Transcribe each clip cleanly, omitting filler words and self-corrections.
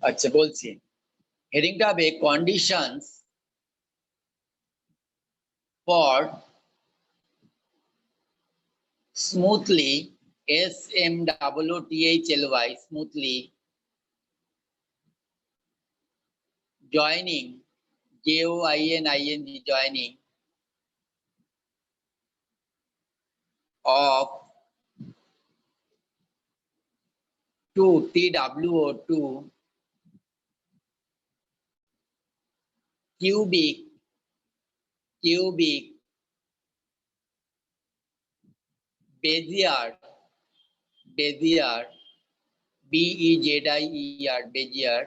আচ্ছা বলছি, হেডিংটা হবে conditions for smoothly SMOOTHLY smoothly joining JOINING joining of two TWO2 cubic Bezier BEZIER Bezier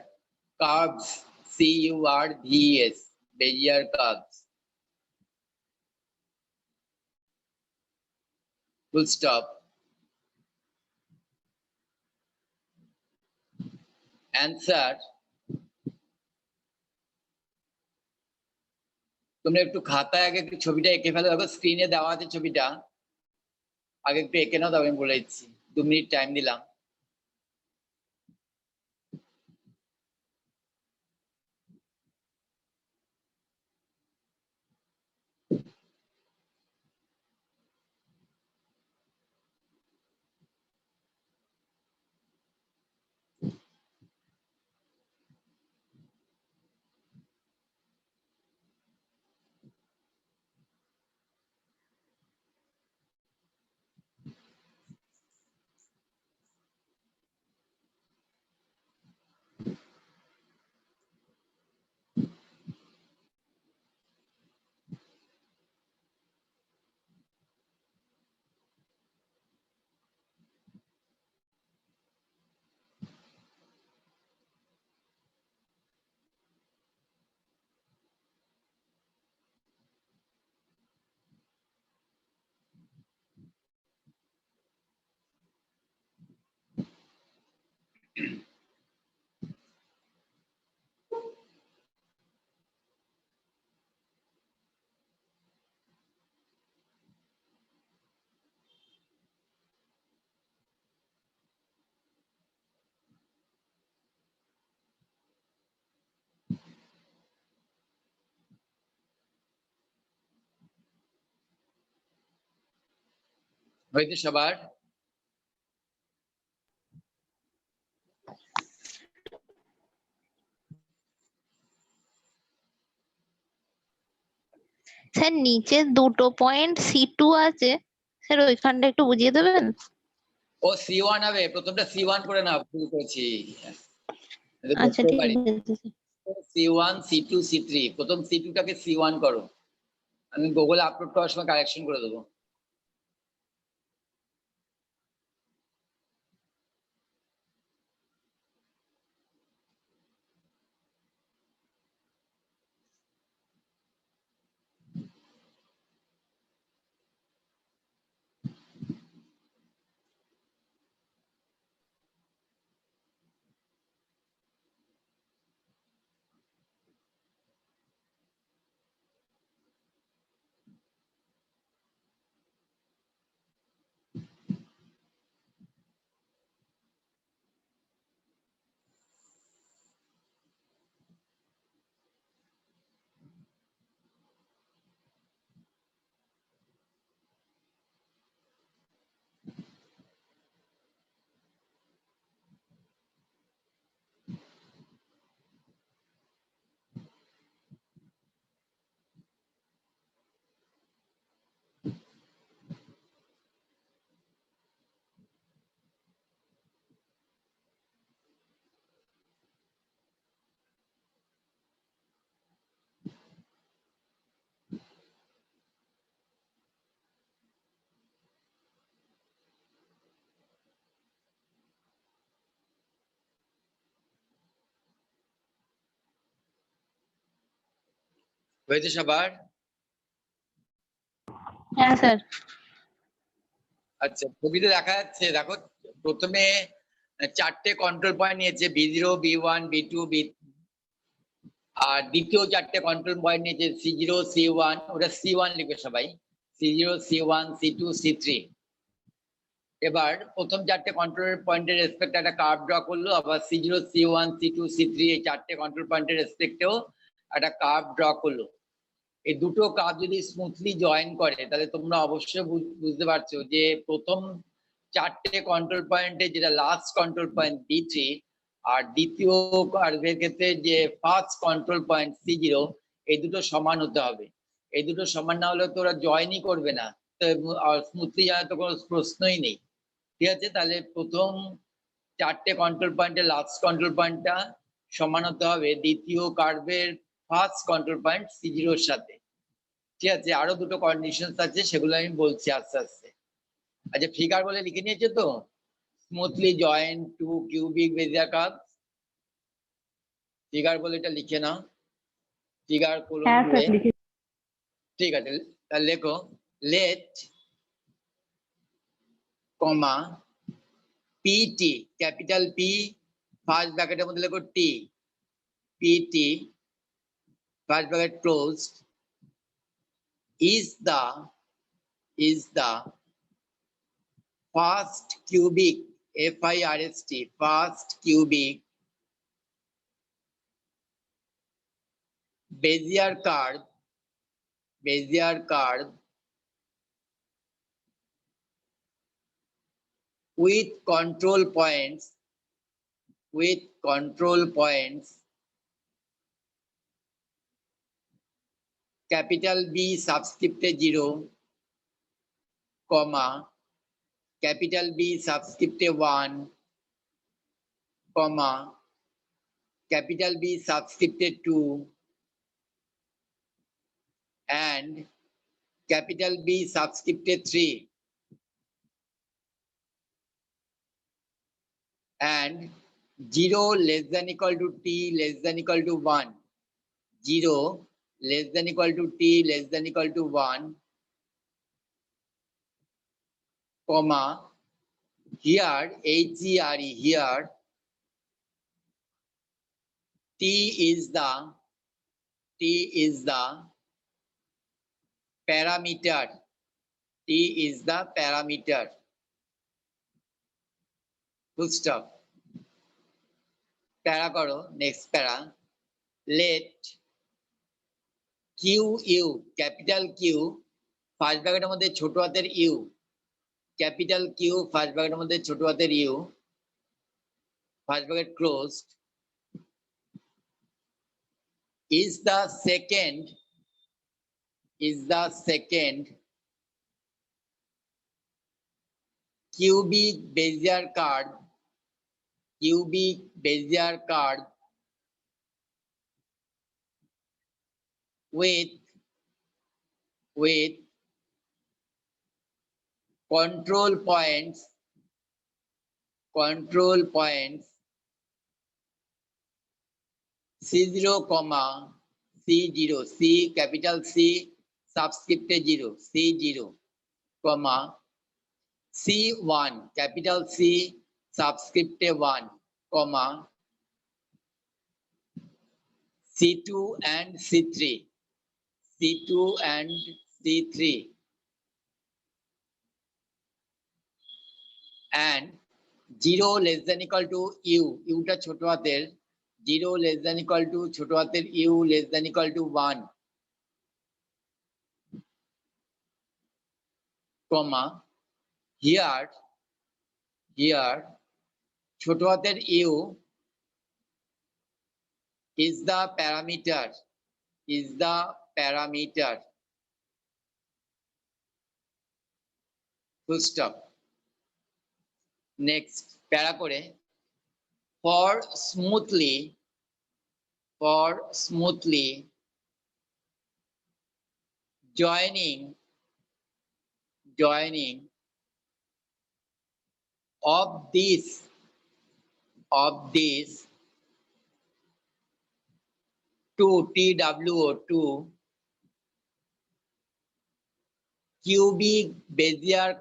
curves CURVES Bezier curves full stop answer তোমরা একটু খাতায় আগে একটু ছবিটা এঁকে ফেলো, দেখো স্ক্রিনে দেওয়া আছে ছবিটা, আগে একটু এঁকে নাও, তবে আমি বলে দিচ্ছি। 2 মিনিট টাইম দিলাম। হয়েছে সবার? স্যার নিচে দুটো পয়েন্ট C2 আছে, স্যার ওইখানটা একটু বুঝিয়ে দেবেন? ও C1 হবে, প্রথমটা C1 করে নাও, ভুল করেছি। আচ্ছা ঠিক আছে। C1 C2 C3, প্রথম C2 টাকে C1 করো, আমি গুগলে আপলোড করার সময় কারেকশন করে দেবো। হয়েছে সবার? হ্যাঁ স্যার। আচ্ছা ছবিতে দেখা যাচ্ছে, দেখো প্রথমে 4টে কন্ট্রোল পয়েন্ট নিয়েছে, B0 B1 B2 B, আর দ্বিতীয় 4টে কন্ট্রোল পয়েন্ট নিয়েছে C0 C1, ওটা C1 লিখবে সবাই, C0 C1 C2 C3। এবার প্রথম চারটে কন্ট্রোল পয়েন্টের রেসপেক্ট একটা কার্ভ ড্র করলো, আবার C0 C1 C2 C3 এই চারটে কন্ট্রোল পয়েন্টের রেসপেক্টেও একটা কার্ভ ড্র করলো। এই দুটো কার্ভ যদি স্মুথলি জয়েন করে তাহলে তোমরা অবশ্যই বুঝতে পারছো যে প্রথম চারটে কন্ট্রোল পয়েন্টে যেটা লাস্ট কন্ট্রোল পয়েন্ট D3 আর দ্বিতীয় কার্ভের ক্ষেত্রে যে ফার্স্ট কন্ট্রোল পয়েন্ট C0 এই দুটো সমান হতে হবে। এই দুটো সমান না হলে তোরা জয়েনই করবে না, তো স্মুথলি যাওয়ার তো কোনো প্রশ্নই নেই। ঠিক আছে, তাহলে প্রথম চারটে কন্ট্রোল পয়েন্টের লাস্ট কন্ট্রোল পয়েন্টটা সমান হতে হবে দ্বিতীয় কার্ভের ফার্স্ট কন্ট্রোল পয়েন্ট C0 এর সাথে। ঠিক আছে, আরো দুটো কন্ডিশন আছে, সেগুলো আমি বলছি আস্তে আস্তে। আচ্ছা, ফিগার বলে লিখে নিয়েছো তো? Smoothly join two cubic Bezier curve, figure বলে এটা লিখে নাও। ফিগার কোলন দিয়ে, ঠিক আছে, তাহলে লেখো let comma P T, capital P first ব্র্যাকেটের মধ্যে লেখো T, P T first bracket closed is the first cubic, FIRST, first cubic Bezier curve with control points capital B subscript 0, comma capital B subscript 1, comma capital B subscript 2 and capital B subscript 3 and 0 less than equal to T less than equal to 1, 0 less than equal to T less than equal to 1, comma here HERE, here T is the parameter, T is the parameter, full stop. Para karo, next para, let QU, capital Q first ব্র্যাকেটের মধ্যে ছোট হাতের you, capital Q first ব্র্যাকেটের মধ্যে ছোট হাতের u, first bracket closed, is the second cubic Bezier curve with control points C0, C0, C capital C subscript 0, C0, comma C1 capital C subscript 1, comma C2 and C3, and 0 less than equal to U, টা ছোট হাতের, 0 less than equal to ছোট হাতের U less than equal to 1, comma here ছোট হাতের U is the parameter, full stop. Next প্যারা করে for smoothly joining of this two TWO2 cubic Bezier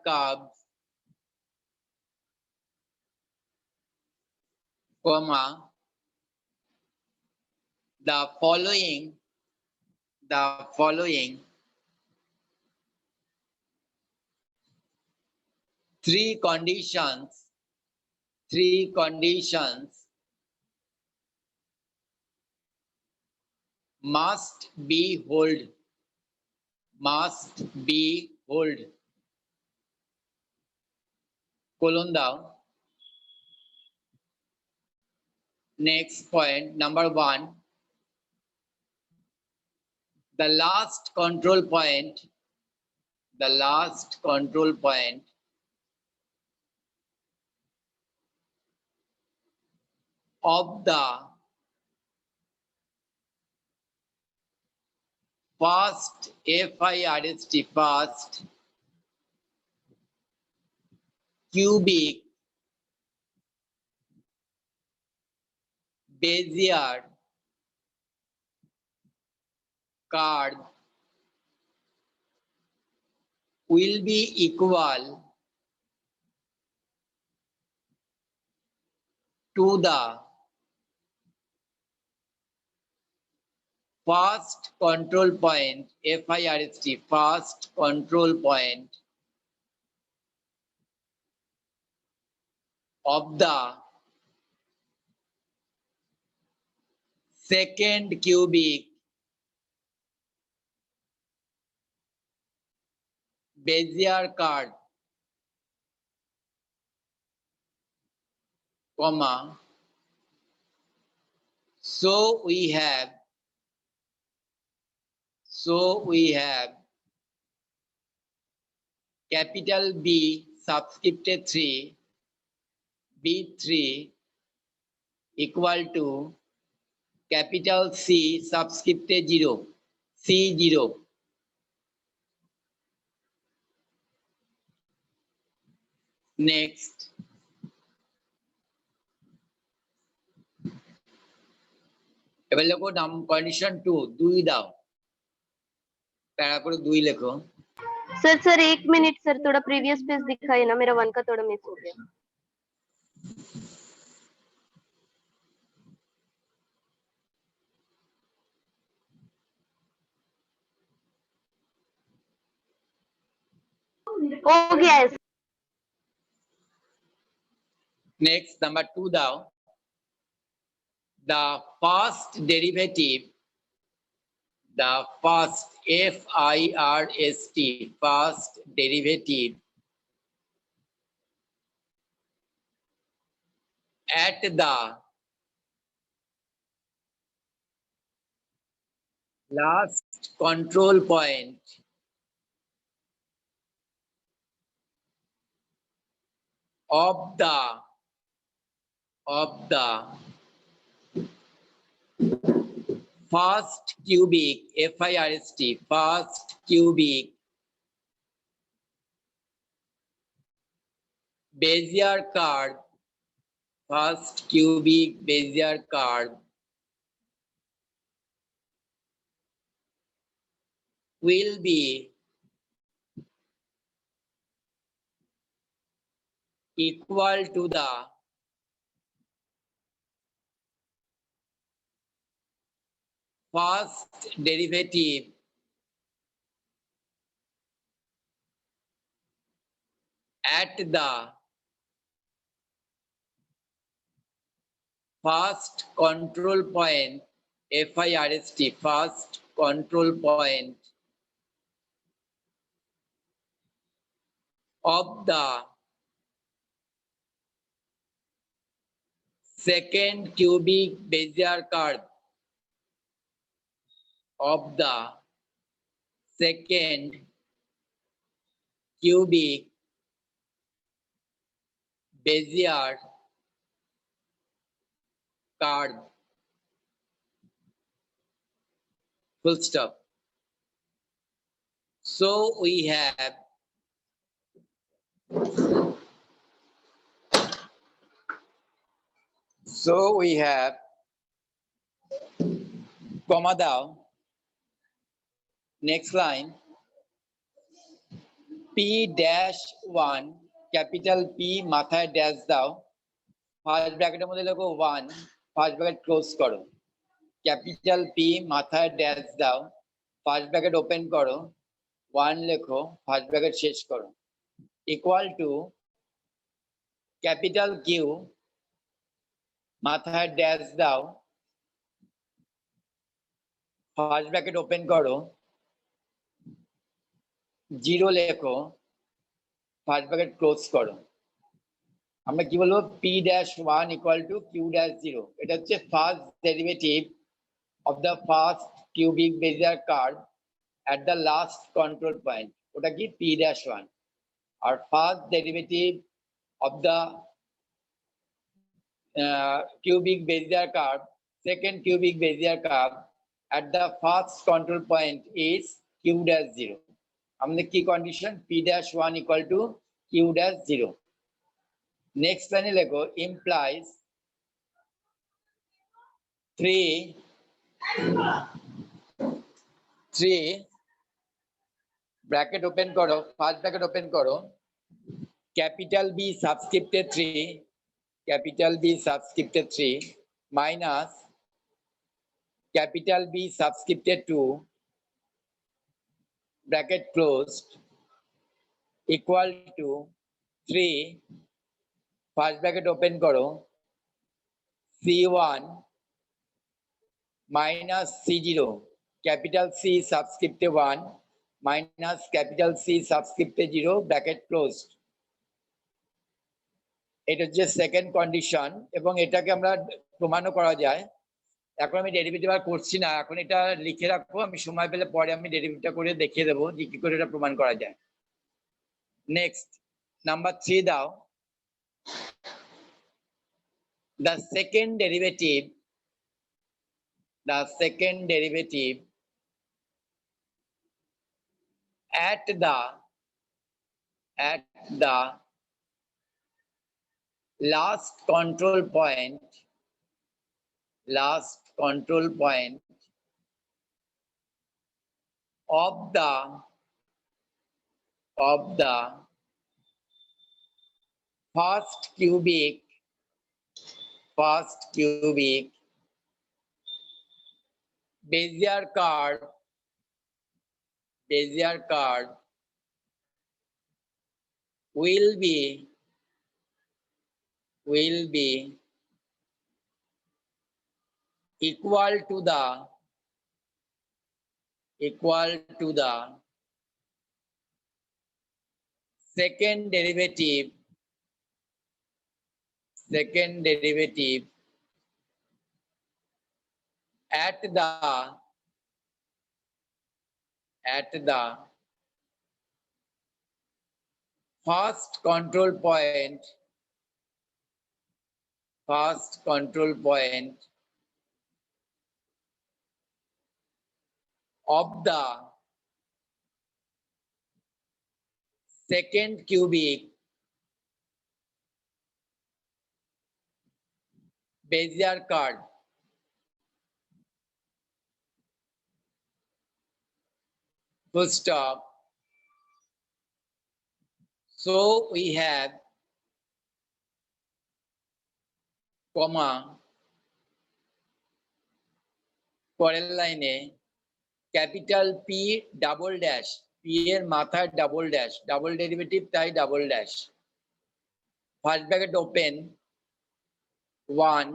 curves, comma the following three conditions must be hold. Colon down. Next point, number 1. The last control point of the first FIRST first cubic Bezier curve will be equal to the first control point FIRST first control point of the second cubic Bezier curve, comma, so we have capital B subscripted 3 B3 equal to capital C subscripted 0 C0. Next, এবার লেখো condition 2 2 দাও, প্যারা করে 2 লেখো। Sir 1 minute sir, थोड़ा previous page दिखाइए ना, मेरा 1 का थोड़ा मिस हो गया। हो गया है। Next, number 2 দাও। The first derivative first derivative at the last control point of the first cubic FIRST first cubic Bezier curve first cubic Bezier curve will be equal to the first derivative at the first control point FIRST first control point of the second cubic Bezier curve of the second cubic Bezier curve. Full stop. So we have comma down. Next line, P-1 capital P মাথায় dash দাও, first ব্র্যাকেটের মধ্যে লেখো 1 first bracket close করো, capital P মাথায় dash দাও, first bracket open করো, 1 লেখো, ফার্স্ট ব্র্যাকেট শেষ করো, ইকুয়াল টু ক্যাপিটাল কিউ মাথায় ড্যাশ দাও, ফার্স্ট ব্র্যাকেট ওপেন করো, 0 লেখো, ফার্স্ট ব্র্যাকেট ক্লোজ করো। আমরা কি বলবো, p-1 ইকুয়াল টু q-0। এটা হচ্ছে first derivative of the first cubic Bezier curve at the last control point, ওটা কি p-1। আর first derivative of the cubic Bezier curve, second cubic Bezier curve at the first control point is q-0। আমাদের কি condition, p-1 equal to q-0। Next লাইনে লেখো implies 3 bracket open করো, first bracket open করো, capital B সাবস্ক্রিপ্টেড 3, capital B subscripted 3 minus capital B subscripted 2 bracket closed equal to 3 first bracket open karo C1 minus C0 capital C subscripted 1 minus capital C subscripted 0 bracket closed। এটা হচ্ছে second condition এবং এটাকে আমরা প্রমাণও করা যায়। এখন আমি ডেরিভেটিভ আর করছি না, এখন এটা লিখে রাখবো, আমি সময় পেলে পরে আমি ডেরিভেটিভটা করে দেখিয়ে দেবো যে কি করে এটা প্রমাণ করা যায়। নেক্সট নাম্বার 3 দাও, the second derivative at the last control point of the first cubic Bezier curve will be equal to the second derivative at the first control point of the second cubic Bezier curve full stop। So we have comma পরের লাইনে capital P double dash, P এর মাথায় double dash, double derivative তাই double dash, first bracket open 1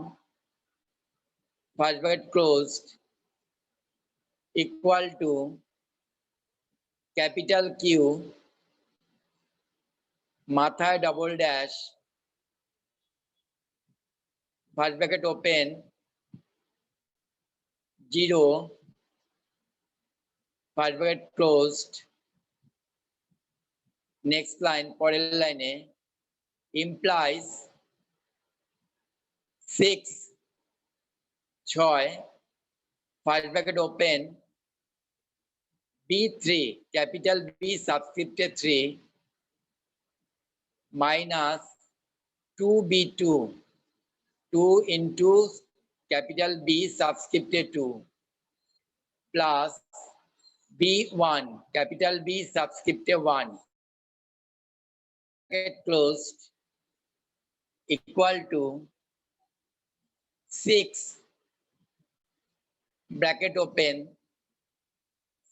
first bracket closed equal two capital Q মাথায় double dash, first bracket open 0 first bracket closed. Next line পরের লাইনে implies 6 first bracket open B3 capital B subscripted 3 minus 2B2 2 into capital B subscripted 2 plus B1 capital B subscripted 1 bracket closed equal to 6 bracket open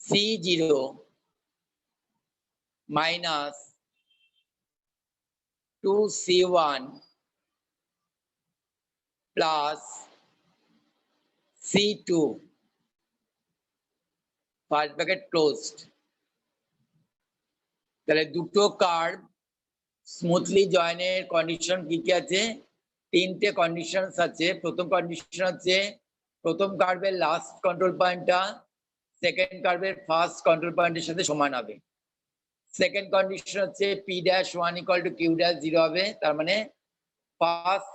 C0 minus 2C1 plus C2 first bracket closed. তাহলে দুটো curve smoothly জয়েনের condition কি কি আছে? তিনটে condition আছে। প্রথম condition হচ্ছে প্রথম কার্ভের লাস্ট কন্ট্রোল পয়েন্টটা সেকেন্ড কার্ভের ফার্স্ট কন্ট্রোল পয়েন্টের সাথে সমান হবে। সেকেন্ড কন্ডিশন হচ্ছে P'1 ইকুয়াল টু Q'0 হবে। তার মানে ফার্স্ট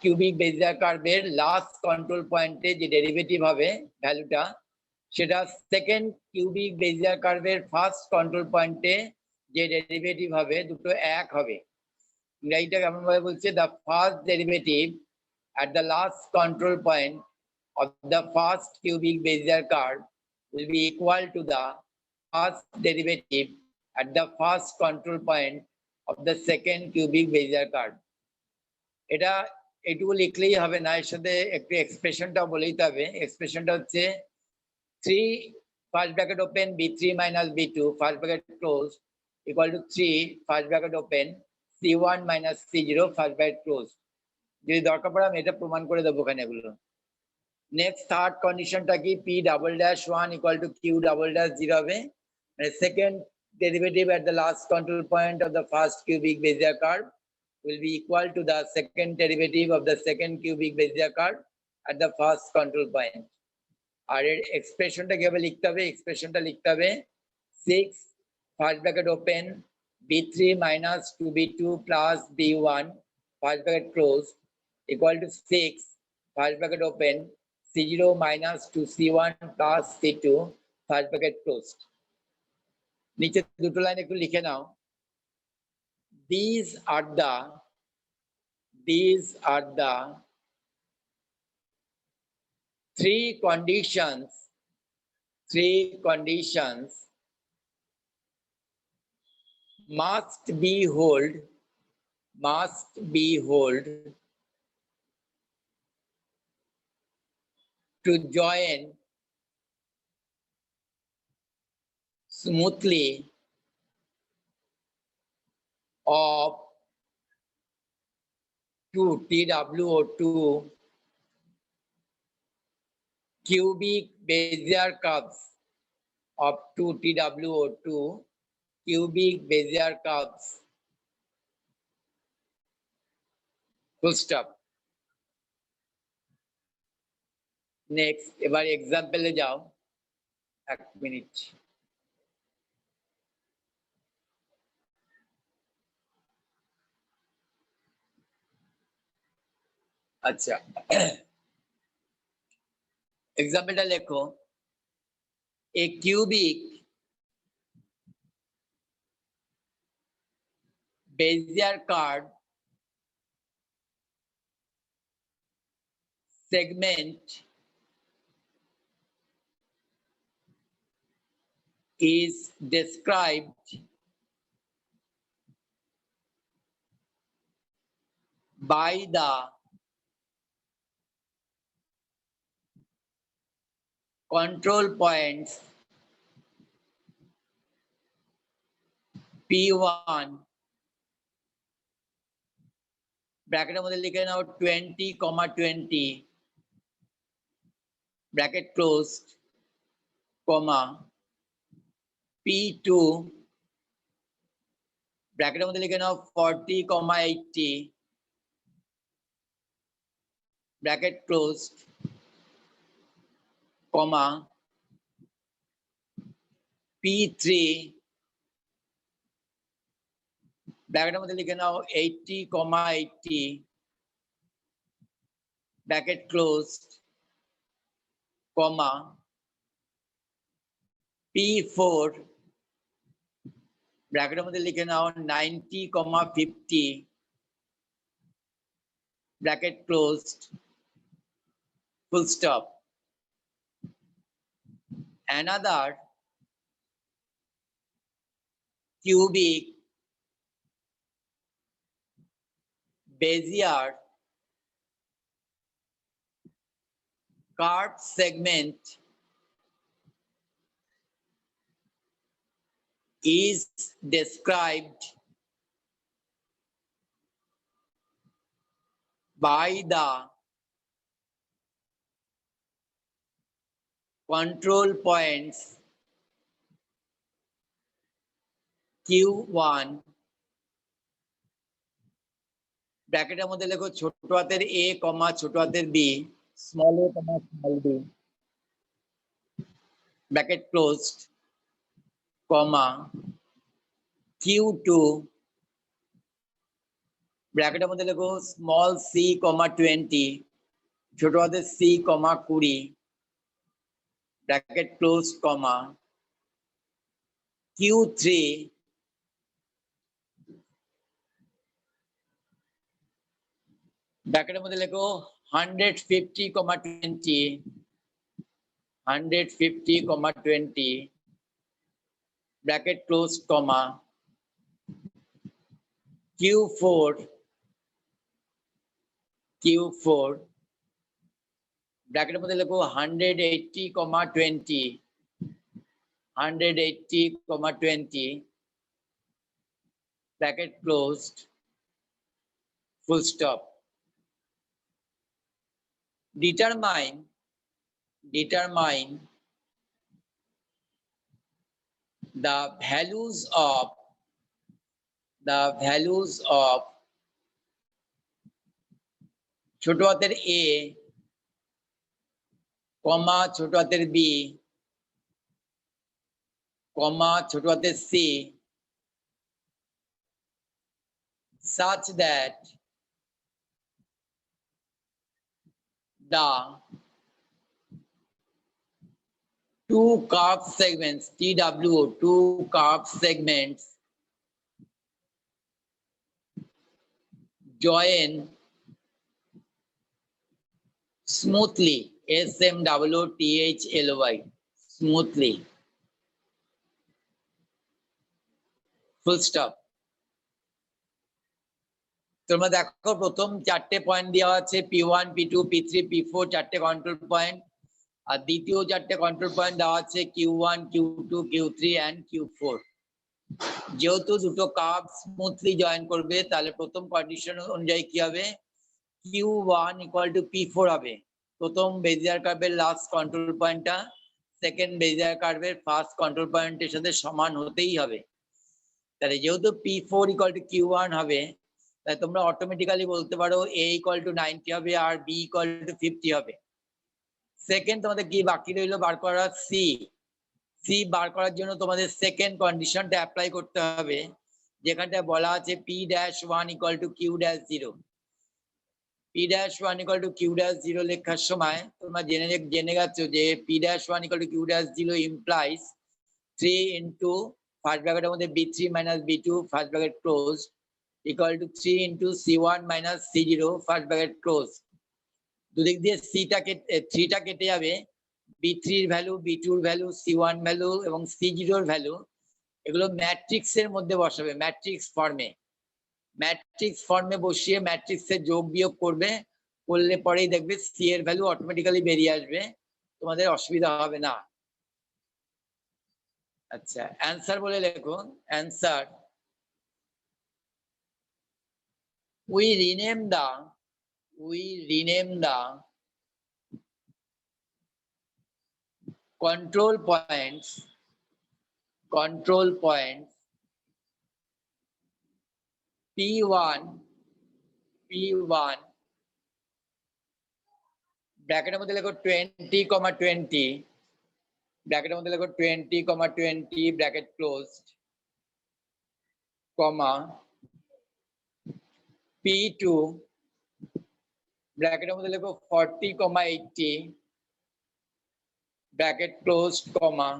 কিউবিক বেজিয়ার কার্ভের লাস্ট কন্ট্রোল পয়েন্টে যে ডেরিভেটিভ হবে ভ্যালুটা, সেটা সেকেন্ড কিউবিক বেজিয়ার কার্ভের ফার্স্ট কন্ট্রোল পয়েন্টে যে ডেরিভেটিভ হবে দুটো এক হবে। ইংরেজিটা কেমন ভাবে বলছে? The first derivative at the last control point of the first cubic Bezier curve will be equal to the first derivative at the first control point of the second cubic Bezier curve. এটা এটুকু লিখলেই হবে না, এর সাথে একটু এক্সপ্রেশনটা বলেই হবে। এক্সপ্রেশনটা হচ্ছে 3 first bracket open B3 minus B2 first bracket close equal to 3 first bracket open C1 minus C0 first bracket close. যদি দরকার পড়ে আমি এটা প্রমাণ করে দেবো ওখানে এগুলো। নেক্সট থার্ড কন্ডিশনটা কি? P'1 ইকুয়াল টু Q'0 হবে। মানে second derivative at the last control point of the first cubic Bezier curve will be equal to the second derivative of the second cubic Bezier curve at the first control point. আর এর এক্সপ্রেশনটা কিভাবে লিখতে হবে? এক্সপ্রেশনটা লিখতে হবে 6 first bracket open B3 minus 2B2 plus B1 first bracket close equal to 6 first bracket open C0 minus 2C1 plus C2 first bracket closed. নিচে দুটো line একটু লিখে নাও। These are the three conditions must be hold to join smoothly of two TWO2 cubic Bezier curves of two TWO2 cubic Bezier curves. Full stop. Next এবার এক্সাম্পলে যাও। এক মিনিট। আচ্ছা, এক্সাম্পলটা লেখো। A cubic Bezier curve segment is described by the control points P1 ব্র্যাকেটের মধ্যে লিখে নাও 20, 20 ব্র্যাকেট ক্লোজড কমা P2 ব্র্যাকেটের মধ্যে লিখে নাও 40, 80 ব্র্যাকেট ক্লোজড কমা P3 ব্র্যাকেটের মধ্যে লিখে নাও 80, 80 ব্র্যাকেট ক্লোজড কমা P4 ব্র্যাকেটের মধ্যে লিখে নাও 90, 50 bracket closed full stop. Another cubic Bezier curved segment is described by the control points Q1 ব্র্যাকেটের মধ্যে লেখো ছোট হাতের a কমা ছোট হাতের b small a comma small b bracket closed comma Q2 ব্র্যাকেটের মধ্যে লেখো স্মল c কমা 20 ছোট হাতের c কমা 20 ব্র্যাকেট ক্লোজড কমা Q3 ব্র্যাকেটের মধ্যে লেখো 150 কমা 20 150 কমা 20 ব্র্যাকেট ক্লোজ কমা Q4 ব্র্যাকেটের মধ্যে লেখো 180 কমা 20 180 কমা 20 bracket closed full stop determine the values of ছোট হাতের a কমা ছোট হাতের b কমা ছোট হাতের c such that the two curved segments TWO two curved segments join smoothly SMOOTHLY smoothly full stop তোমরা দেখো প্রথম চারটে পয়েন্ট দেওয়া আছে P1 P2 P3 P4 চারটে কন্ট্রোল পয়েন্ট আর দ্বিতীয় চারটে কন্ট্রোল পয়েন্ট দেওয়া আছে Q1 Q2 Q3 and Q4 যেহেতু দুটো কার্ভ স্মুথলি জয়েন করবে তাহলে প্রথম কন্ডিশন অনুযায়ী কি হবে Q1 equal to P4 হবে প্রথম বেজিয়ার কার্ভের লাস্ট কন্ট্রোল পয়েন্টটা সেকেন্ড বেজিয়ার কার্ভের ফার্স্ট কন্ট্রোল পয়েন্টের সাথে সমান হতেই হবে তাহলে যেহেতু P4 equal to Q1 হবে তাই তোমরা অটোমেটিক্যালি বলতে পারো A equal to 90 হবে আর B equal to 50 হবে সেকেন্ড তোমাদের কি বাকি রইলো বার করা C বার করার জন্য তোমাদের সেকেন্ড কন্ডিশনটা অ্যাপ্লাই করতে হবে যেখানটা বলা আছে P-1 equal to Q-0 P-1 equal to Q-0 লেখার সময় তোমরা জেনে গেছো যে P-1 equal to Q-0 implies 3 into first ব্র্যাকেটের মধ্যে B3 minus B2 first bracket close equal to 3 into C1 minus C0 first bracket close দুদিক দিয়ে থ্রিটা কেটে যাবে B3 এর ভ্যালু B2 এর ভ্যালু C1 ভ্যালু এবং C0 এর ভ্যালু এগুলো ম্যাট্রিক্সের মধ্যে বসাবে ম্যাট্রিক্স ফর্মে বসিয়ে ম্যাট্রিক্সের যোগ বিয়োগ করলে পরেই দেখবে C এর ভ্যালু অটোমেটিক্যালি বেরিয়ে আসবে তোমাদের অসুবিধা হবে না আচ্ছা অ্যানসার বলে লেখো answer we rename the control points P1 ব্র্যাকেটের মধ্যে লেখো 20, ব্র্যাকেটের মধ্যে লেখো 20, ব্র্যাকেট ক্লোজড কমা P2 ব্র্যাকেটের মধ্যে লেখো 40, 80 ব্র্যাকেট ক্লোজড কমা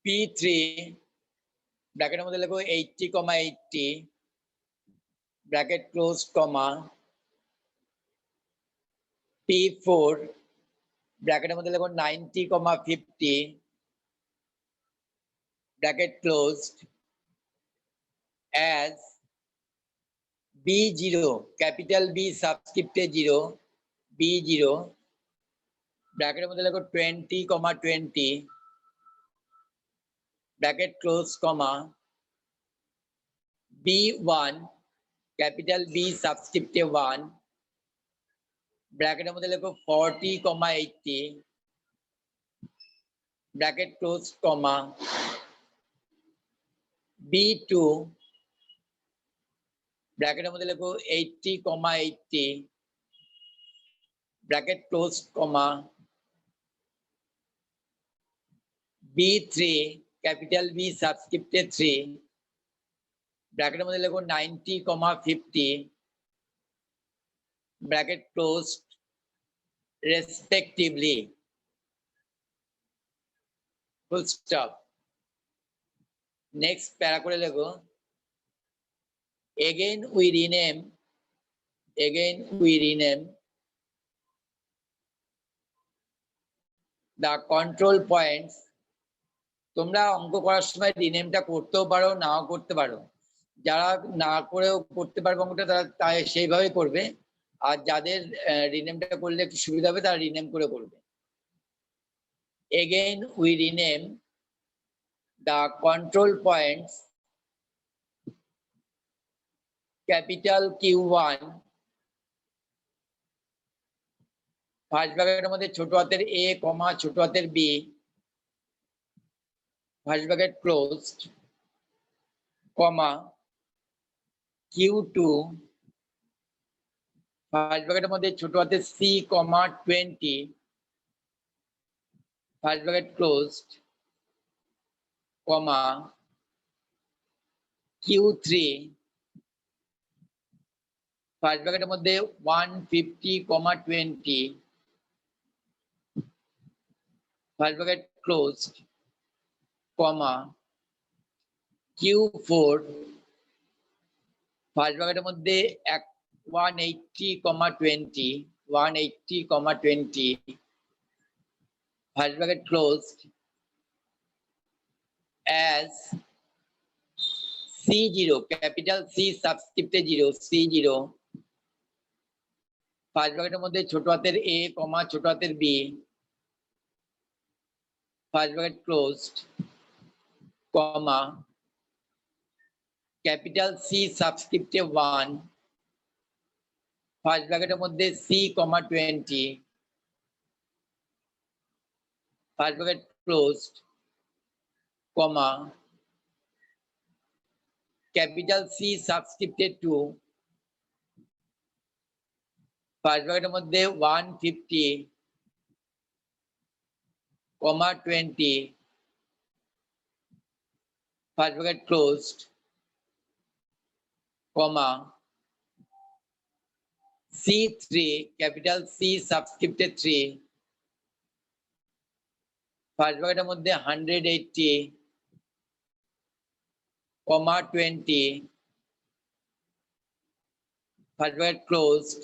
P3 ব্র্যাকেটের মধ্যে লেখো 80, 80 ব্র্যাকেট ক্লোজড কমা P4 ব্র্যাকেটের মধ্যে লেখো 90, 50 bracket closed as B0 capital B সাবস্ক্রিপ্টে 0 B0 ব্র্যাকেটের মধ্যে লেখো 20, 20 bracket close comma B1 capital B সাবস্ক্রিপ্টে 1 ব্র্যাকেটের মধ্যে লেখো 40,80 ব্র্যাকেট ক্লোজ কমা B2 ব্র্যাকেটের মধ্যে লেখো 80,80 bracket close comma B3 capital B সাবস্ক্রিপ্টে 3 ব্র্যাকেটের মধ্যে লেখো 90,50 bracket close respectively full stop next প্যারা করে লেখো again we rename the control points তোমরা অঙ্ক করার সময় রিনেমটা করতেও পারো নাও করতে পারো যারা না করেও করতে পারবে অঙ্কটা তারা তাই সেইভাবে করবে আর যাদের রিনেমটা করলে একটু সুবিধা হবে তারা রিনেম করে করবে again we rename the control points capital Q1 first ব্র্যাকেটের মধ্যে ছোট হাতের a কমা ছোট হাতের b ফার্স্ট ব্র্যাকেট ক্লোজড কমা Q2 ফার্স্ট ব্র্যাকেটের মধ্যে ছোট হাতের c কমা 20 ফার্স্ট ব্র্যাকেট ক্লোজড কমা Q3 ফার্স্ট ব্র্যাকেটের মধ্যে 150 কমা 20 ফার্স্ট ব্র্যাকেট ক্লোজড কমা Q4 ফার্স্ট ব্র্যাকেটের মধ্যে 180 কমা 20 180 কমা 20 first bracket closed as C0 capital C সাবস্ক্রিপ্টে 0 C0 first ব্র্যাকেটের মধ্যে ছোট হাতের a কমা ছোট হাতের b ফার্স্ট ব্র্যাকেট ক্লোজড কমা ক্যাপিটাল C সাবস্ক্রিপ্টে 1 ফার্স্ট ব্র্যাকেটের মধ্যে c কমা 20 ফার্স্ট ব্র্যাকেট ক্লোজড কমা ক্যাপিটাল C সাবস্ক্রিপ্টে 2 ফার্স্ট ব্র্যাকেটের মধ্যে 150 কমা 20 ফার্স্ট ব্র্যাকেট ক্লোজড কমা C3 ক্যাপিটাল C সাবস্ক্রিপ্টে 3 ফার্স্ট ব্র্যাকেটের মধ্যে 180 comma 20 first bracket closed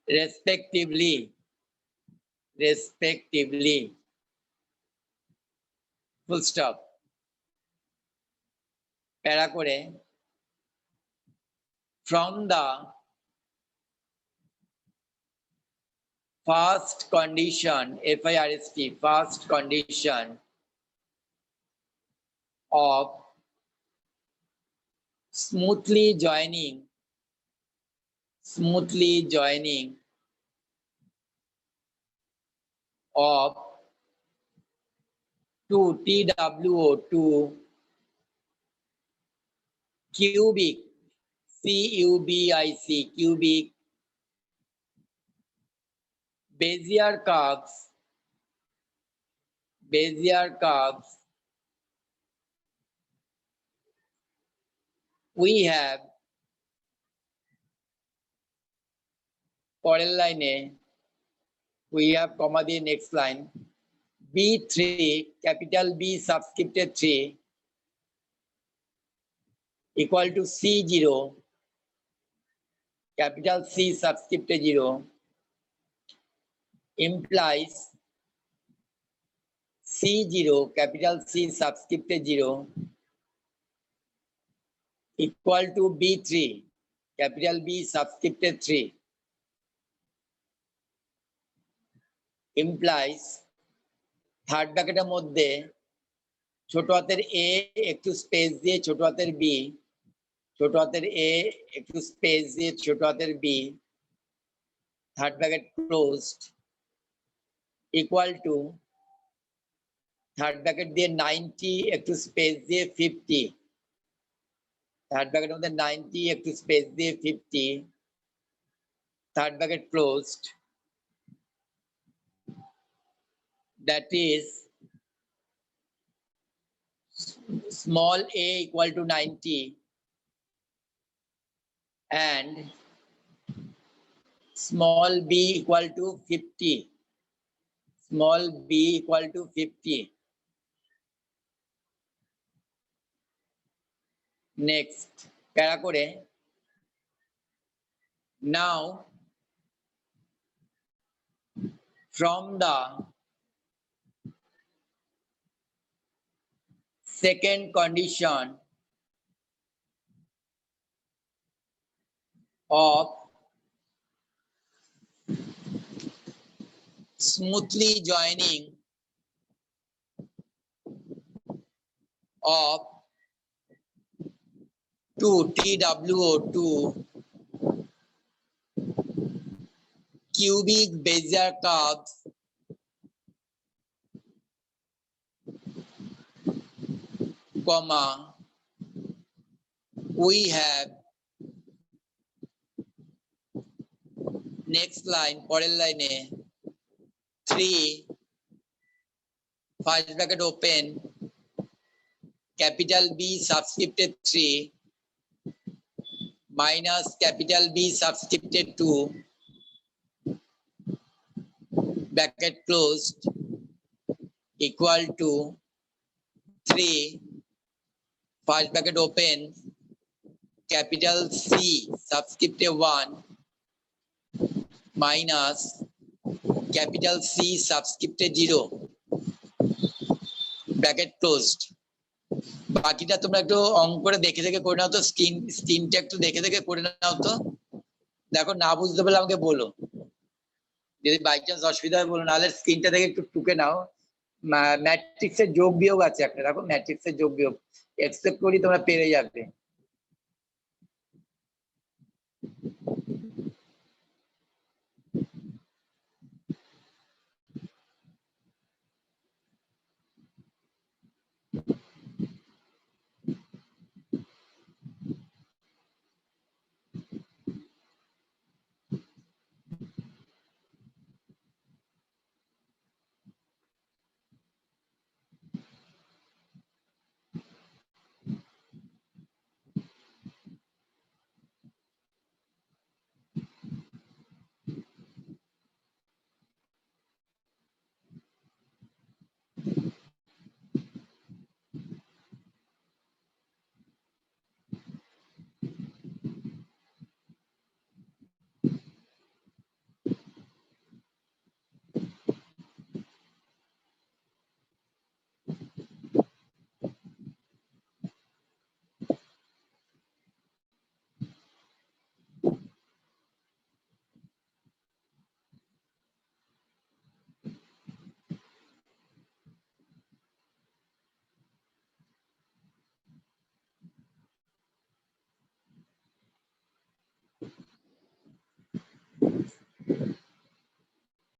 respectively full stop প্যারা করে from the first condition FIRST first condition of smoothly joining of two TWO to cubic CUBIC cubic Bezier curves we have পরের লাইনে we have comma দিয়ে next line B3 capital B subscripted 3 equal to C0 capital C subscripted 0 implies C0 capital C subscripted 0 equal to B3 capital B subscripted 3 implies third ব্র্যাকেটের মধ্যে ছোট হাতের a একটু space দিয়ে ছোট হাতের b ছোট হাতের এ একটু স্পেস দিয়ে ছোট হাতের b third bracket closed equal to third bracket দিয়ে 90 একটু স্পেস দিয়ে 50 থার্ড ব্র্যাকেটের মধ্যে 90 একটু স্পেস দিয়ে 50 third bracket closed that is small a equal to 90 and small b equal to 50. Small b equal to 50. Next, প্যারা করে now from the second condition of smoothly joining of two TWO2 cubic Bezier curves comma we have next line পরের লাইনে 3 first bracket open capital B subscripted 3 minus capital B subscripted 2 bracket closed equal to 3 first bracket open capital C subscripted 1 minus capital C subscripted 0 bracket closed বাকিটা তোমরা একটু অঙ্ক করে দেখে দেখে করে নাও তো স্ক্রিনটা একটু দেখে দেখে করে নাও তো দেখো না বুঝতে পারলে আমাকে বলো যদি বাই চান্স অসুবিধা হয় বলো নাহলে স্ক্রিনটা দেখে একটু টুকে নাও ম্যাট্রিক্সের যোগ বিয়োগ আছে একটা দেখো ম্যাট্রিক্সের যোগ বিয়োগ এক্সপেক্ট করি তোমরা পেরে যাবে